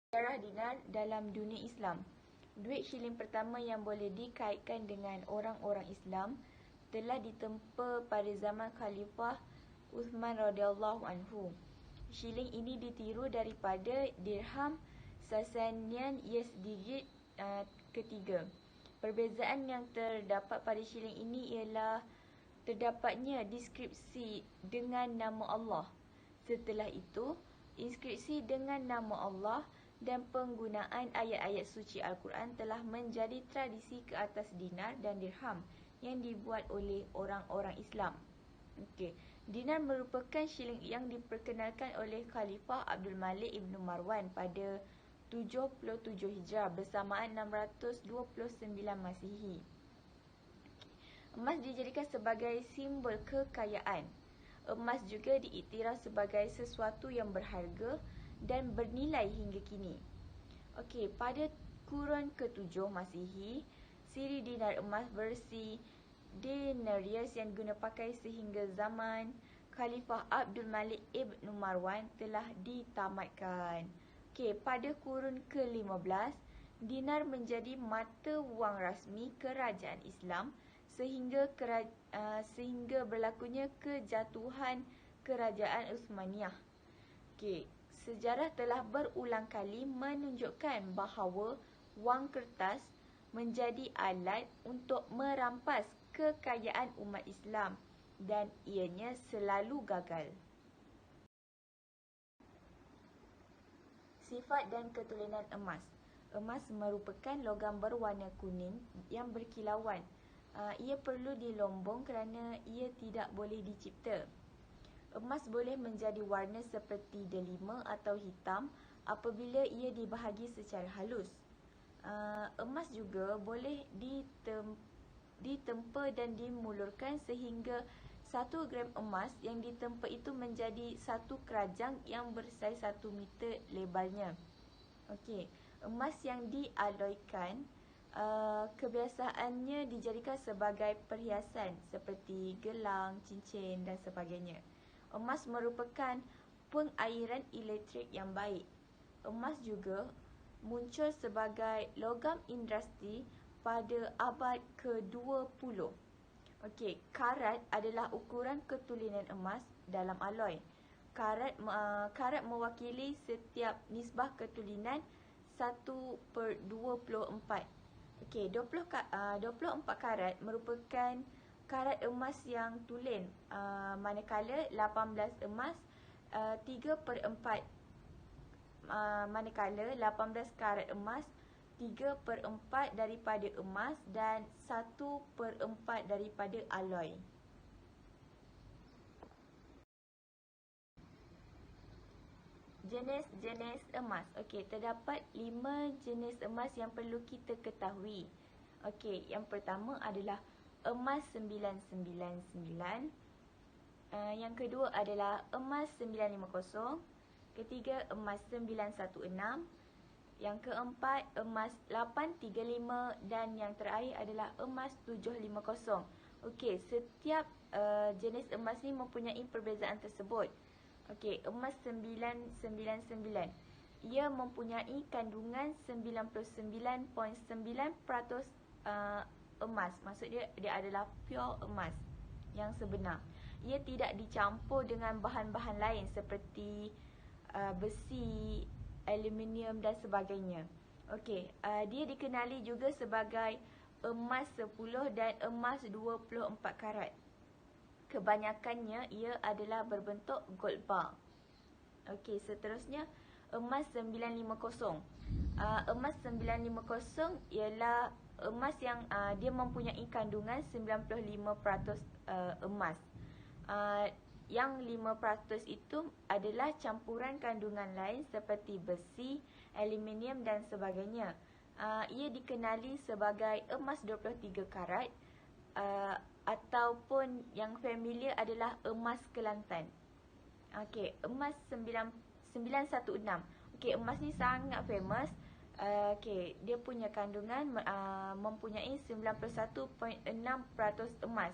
Sejarah dinar dalam dunia Islam. Duit shilling pertama yang boleh dikaitkan dengan orang-orang Islam telah ditempa pada zaman Khalifah Uthman radhiyallahu anhu. Shilling ini ditiru daripada dirham Sasanian Yazidiyyin ketiga. Perbezaan yang terdapat pada shilling ini ialah terdapatnya deskripsi dengan nama Allah. Setelah itu, inskripsi dengan nama Allah dan penggunaan ayat-ayat suci Al-Quran telah menjadi tradisi ke atas dinar dan dirham yang dibuat oleh orang-orang Islam. Okey, dinar merupakan shilling yang diperkenalkan oleh Khalifah Abdul Malik Ibn Marwan pada 77 Hijrah bersamaan 629 Masihi. Emas dijadikan sebagai simbol kekayaan. Emas juga diiktiraf sebagai sesuatu yang berharga dan bernilai hingga kini. Okey, pada kurun ke-7 Masihi, siri dinar emas versi denarius yang guna pakai sehingga zaman Khalifah Abdul Malik Ibn Marwan telah ditamatkan. Okey, pada kurun ke-15, dinar menjadi mata wang rasmi kerajaan Islam sehingga berlakunya kejatuhan kerajaan Uthmaniyah. Okey, sejarah telah berulang kali menunjukkan bahawa wang kertas menjadi alat untuk merampas kekayaan umat Islam dan ianya selalu gagal. Sifat dan keturunan emas. Emas merupakan logam berwarna kuning yang berkilauan. Ia perlu dilombong kerana ia tidak boleh dicipta. Emas boleh menjadi warna seperti delima atau hitam apabila ia dibahagi secara halus. Emas juga boleh ditempa dan dimulurkan sehingga 1 gram emas yang ditempa itu menjadi 1 kerajang yang bersaiz 1 meter lebarnya. Okey, emas yang dialoikan kebiasaannya dijadikan sebagai perhiasan seperti gelang, cincin dan sebagainya. Emas merupakan pengairan elektrik yang baik. Emas juga muncul sebagai logam industri pada abad ke-20. Okey, karat adalah ukuran ketulinan emas dalam aloi. Karat mewakili setiap nisbah ketulinan 1/24. Okey, 24 karat merupakan karat emas yang tulen, manakala 18 emas 3/4, manakala 18 karat emas 3/4 daripada emas dan 1/4 daripada aloi. Jenis-jenis emas. Okey, terdapat 5 jenis emas yang perlu kita ketahui. Okey, yang pertama adalah emas 999. Yang kedua adalah emas 950. Ketiga, emas 916. Yang keempat, emas 835 dan yang terakhir adalah emas 750. Okey, setiap jenis emas ni mempunyai perbezaan tersebut. Okey, emas 999. Ia mempunyai kandungan 99.9% emas. Maksudnya dia adalah pure emas yang sebenar. Ia tidak dicampur dengan bahan-bahan lain seperti besi, aluminium dan sebagainya. Okey, dia dikenali juga sebagai emas 10 dan emas 24 karat. Kebanyakannya ia adalah berbentuk gold bar. Okey, seterusnya emas 950. Emas 950 ialah emas yang dia mempunyai kandungan 95% emas. Yang 5% itu adalah campuran kandungan lain seperti besi, aluminium dan sebagainya. Ia dikenali sebagai emas 23 karat ataupun yang familiar adalah emas Kelantan. Okey, emas 916. Okey, emas ni sangat famous. Okey, dia punya kandungan mempunyai 91.6% emas.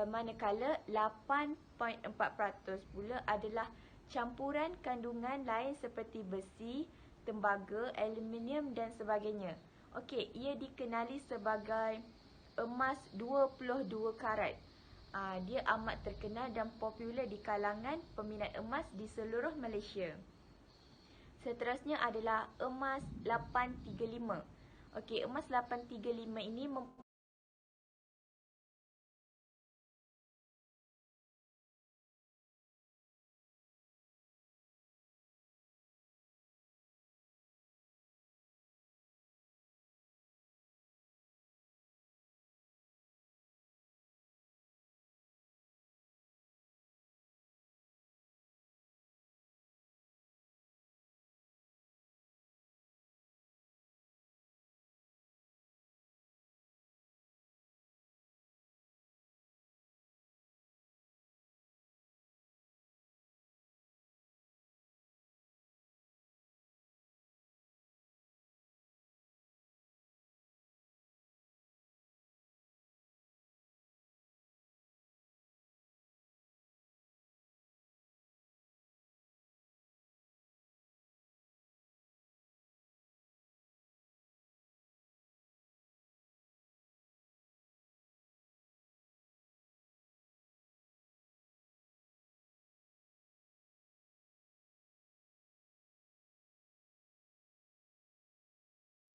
Manakala 8.4% pula adalah campuran kandungan lain seperti besi, tembaga, aluminium dan sebagainya. Okey, ia dikenali sebagai emas 22 karat. Dia amat terkenal dan popular di kalangan peminat emas di seluruh Malaysia. Seterusnya adalah emas 835. Okey, emas 835 ini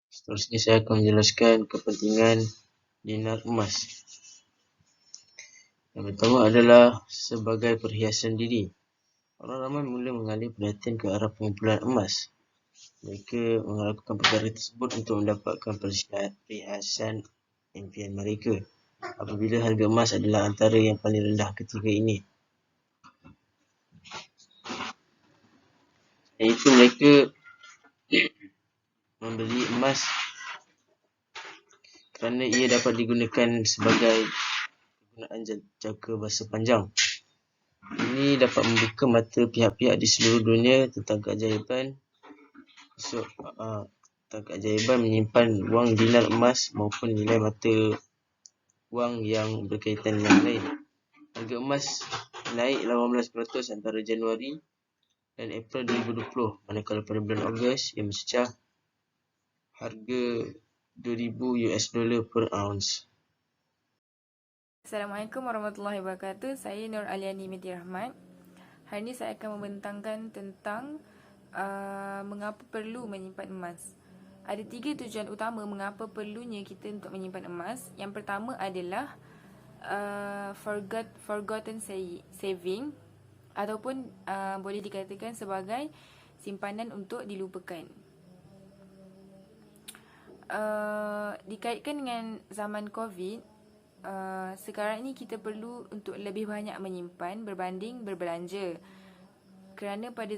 Seterusnya saya akan menjelaskan kepentingan dinar emas. Yang pertama adalah sebagai perhiasan diri. Orang ramai mula mengalih perhatian ke arah pengumpulan emas. Mereka melakukan perkara tersebut untuk mendapatkan perhiasan impian mereka. Apabila harga emas adalah antara yang paling rendah ketika ini, iaitu mereka membeli emas kerana ia dapat digunakan sebagai penggunaan jangka masa panjang. Ini dapat membuka mata pihak-pihak di seluruh dunia tentang keajaiban menyimpan wang dinar emas maupun nilai mata wang yang berkaitan yang lain. Harga emas naik 18% antara Januari dan April 2020, manakala pada bulan Ogos ia mencecah harga $2,000 per ounce. Assalamualaikum warahmatullahi wabarakatuh. Saya Nur Aliani Binti Rahmat. Hari ini saya akan membentangkan tentang mengapa perlu menyimpan emas. Ada 3 tujuan utama mengapa perlunya kita untuk menyimpan emas. Yang pertama adalah forgotten saving, ataupun boleh dikatakan sebagai simpanan untuk dilupakan. Dikaitkan dengan zaman COVID, sekarang ini kita perlu untuk lebih banyak menyimpan berbanding berbelanja. Kerana pada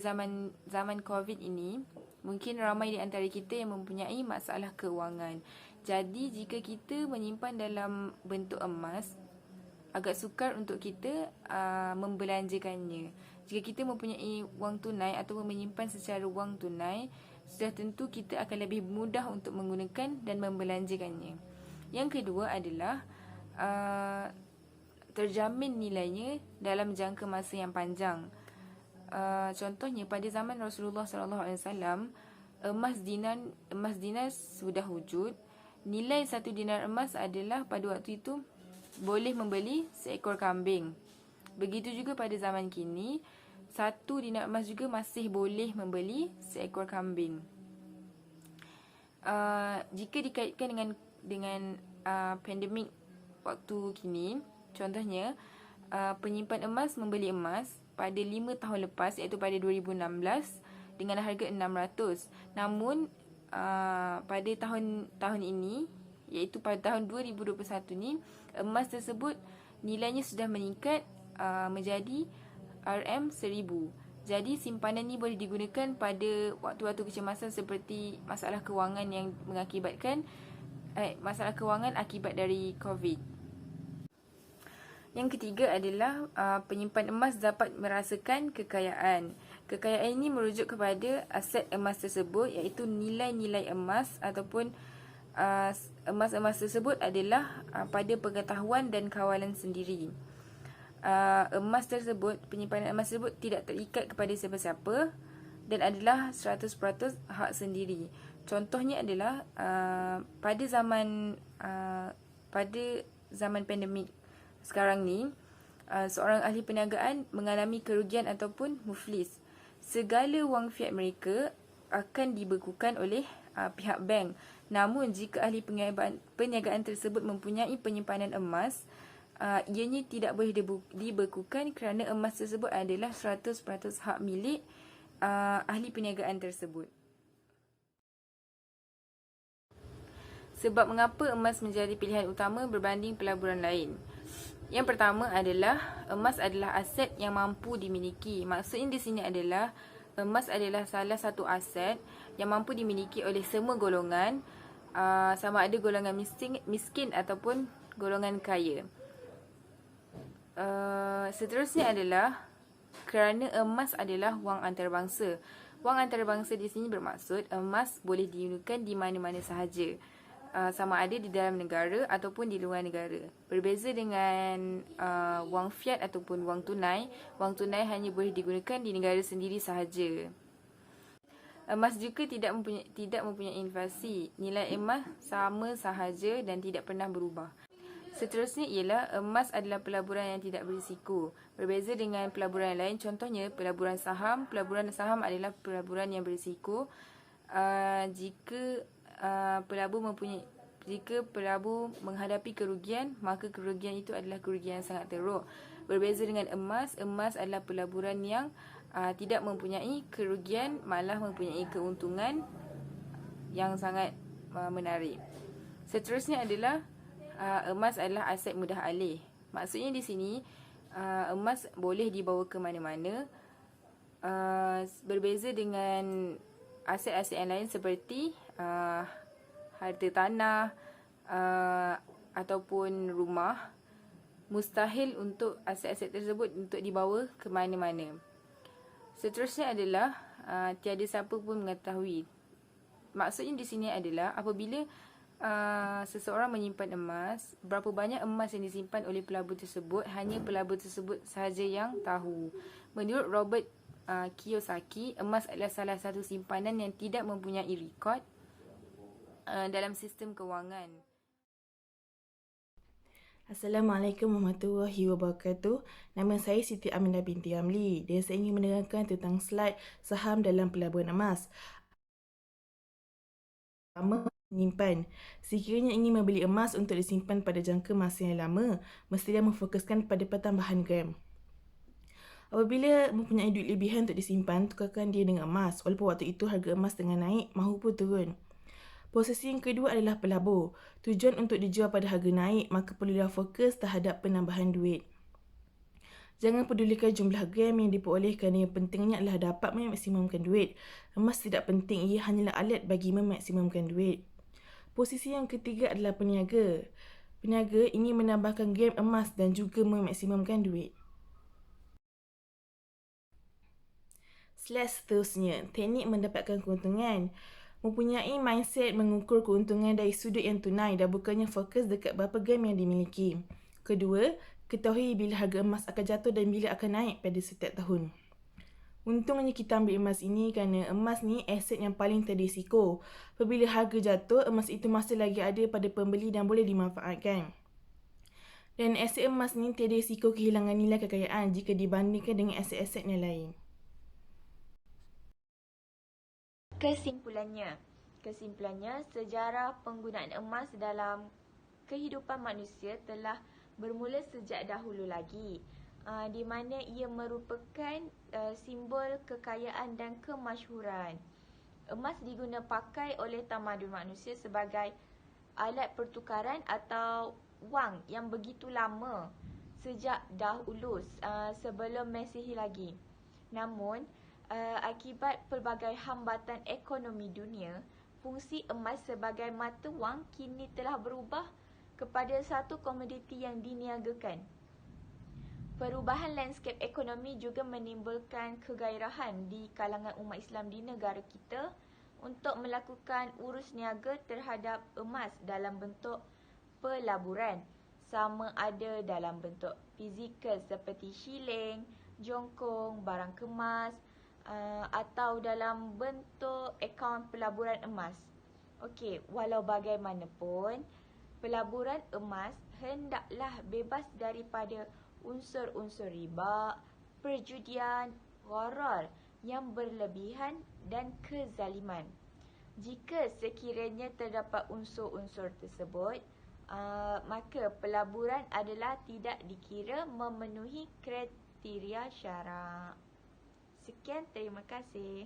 zaman COVID ini, mungkin ramai di antara kita yang mempunyai masalah kewangan. Jadi jika kita menyimpan dalam bentuk emas, agak sukar untuk kita membelanjakannya. Jika kita mempunyai wang tunai atau menyimpan secara wang tunai, sudah tentu kita akan lebih mudah untuk menggunakan dan membelanjakannya. Yang kedua adalah terjamin nilainya dalam jangka masa yang panjang. Contohnya pada zaman Rasulullah SAW, emas dinar sudah wujud. Nilai 1 dinar emas adalah pada waktu itu boleh membeli seekor kambing. Begitu juga pada zaman kini, 1 dinar emas juga masih boleh membeli seekor kambing. Jika dikaitkan dengan pandemik waktu kini, contohnya penyimpan emas membeli emas pada 5 tahun lepas, iaitu pada 2016 dengan harga 600. Namun pada tahun ini, iaitu pada tahun 2021 ni, emas tersebut nilainya sudah meningkat menjadi RM1000. Jadi simpanan ni boleh digunakan pada waktu-waktu kecemasan seperti masalah kewangan yang mengakibatkan masalah kewangan akibat dari COVID. Yang ketiga adalah penyimpan emas dapat merasakan kekayaan. Kekayaan ini merujuk kepada aset emas tersebut, iaitu nilai-nilai emas ataupun emas-emas tersebut adalah pada pengetahuan dan kawalan sendiri. Emas tersebut, penyimpanan emas tersebut tidak terikat kepada siapa-siapa dan adalah 100% hak sendiri. Contohnya adalah pada zaman pandemik sekarang ni, seorang ahli perniagaan mengalami kerugian ataupun muflis. Segala wang fiat mereka akan dibekukan oleh pihak bank. Namun jika ahli perniagaan tersebut mempunyai penyimpanan emas, ianya tidak boleh dibekukan kerana emas tersebut adalah 100% hak milik ahli perniagaan tersebut. Sebab mengapa emas menjadi pilihan utama berbanding pelaburan lain? Yang pertama adalah emas adalah aset yang mampu dimiliki. Maksudnya di sini adalah emas adalah salah satu aset yang mampu dimiliki oleh semua golongan, sama ada golongan miskin ataupun golongan kaya. Seterusnya adalah kerana emas adalah wang antarabangsa. Wang antarabangsa di sini bermaksud emas boleh digunakan di mana-mana sahaja, sama ada di dalam negara ataupun di luar negara. Berbeza dengan wang fiat ataupun wang tunai hanya boleh digunakan di negara sendiri sahaja. Emas juga tidak mempunyai inflasi. Nilai emas sama sahaja dan tidak pernah berubah. Seterusnya ialah emas adalah pelaburan yang tidak berisiko. Berbeza dengan pelaburan lain, contohnya pelaburan saham. Pelaburan saham adalah pelaburan yang berisiko. Jika pelabur menghadapi kerugian, maka kerugian itu adalah kerugian yang sangat teruk. Berbeza dengan emas adalah pelaburan yang tidak mempunyai kerugian, malah mempunyai keuntungan yang sangat menarik. Seterusnya adalah emas adalah aset mudah alih. Maksudnya di sini emas boleh dibawa ke mana-mana. Berbeza dengan aset-aset yang lain seperti harta tanah ataupun rumah. Mustahil untuk aset-aset tersebut untuk dibawa ke mana-mana. Seterusnya adalah tiada siapa pun mengetahui. Maksudnya di sini adalah apabila seseorang menyimpan emas, berapa banyak emas yang disimpan oleh pelabur tersebut, hanya pelabur tersebut sahaja yang tahu. Menurut Robert Kiyosaki, emas adalah salah satu simpanan yang tidak mempunyai rekod dalam sistem kewangan. Assalamualaikum warahmatullahi wabarakatuh. Nama saya Siti Aminah binti Amli dan saya ingin menerangkan tentang slide saham dalam pelaburan emas. Pertama, menyimpan. Sekiranya ingin membeli emas untuk disimpan pada jangka masa yang lama, mestilah memfokuskan pada pertambahan gram. Apabila mempunyai duit lebihan untuk disimpan, tukarkan dia dengan emas. Walaupun waktu itu harga emas tengah naik, maupun turun. Posisi yang kedua adalah pelabur. Tujuan untuk dijual pada harga naik, maka perlulah fokus terhadap penambahan duit. Jangan pedulikan jumlah gram yang diperoleh kerana yang pentingnya adalah dapat memaksimumkan duit. Emas tidak penting, ia hanyalah alat bagi memaksimumkan duit. Posisi yang ketiga adalah peniaga. Peniaga ingin menambahkan gram emas dan juga memaksimumkan duit. Slide seterusnya, teknik mendapatkan keuntungan. Mempunyai mindset mengukur keuntungan dari sudut yang tunai dan bukannya fokus dekat berapa gram yang dimiliki. Kedua, ketahui bila harga emas akan jatuh dan bila akan naik pada setiap tahun. Untungnya kita ambil emas ini kerana emas ni aset yang paling terrisiko. Apabila harga jatuh, emas itu masih lagi ada pada pembeli dan boleh dimanfaatkan. Dan aset emas ni tiada risiko kehilangan nilai kekayaan jika dibandingkan dengan aset-aset yang lain. Kesimpulannya, sejarah penggunaan emas dalam kehidupan manusia telah bermula sejak dahulu lagi, di mana ia merupakan simbol kekayaan dan kemasyhuran. Emas diguna pakai oleh tamadun manusia sebagai alat pertukaran atau wang yang begitu lama, sejak dahulu sebelum Masihi lagi. Namun, akibat pelbagai hambatan ekonomi dunia, fungsi emas sebagai mata wang kini telah berubah kepada satu komoditi yang diniagakan. Perubahan lanskap ekonomi juga menimbulkan kegairahan di kalangan umat Islam di negara kita untuk melakukan urus niaga terhadap emas dalam bentuk pelaburan, sama ada dalam bentuk fizikal seperti shilling, jongkong, barang kemas, atau dalam bentuk akaun pelaburan emas. Okey, walau bagaimanapun, pelaburan emas hendaklah bebas daripada unsur-unsur riba, perjudian, gharar yang berlebihan dan kezaliman. Jika sekiranya terdapat unsur-unsur tersebut, maka pelaburan adalah tidak dikira memenuhi kriteria syarak. Sekian, terima kasih.